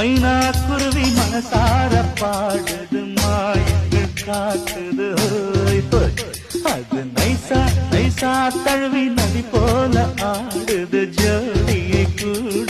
மைனா குருவி மனசார பாடுது மாயங்கள் காட்டுது ஹோய் ஹோய். அது நைசா நைசா தழுவி நதி போல ஆடுது ஜோடியை கூட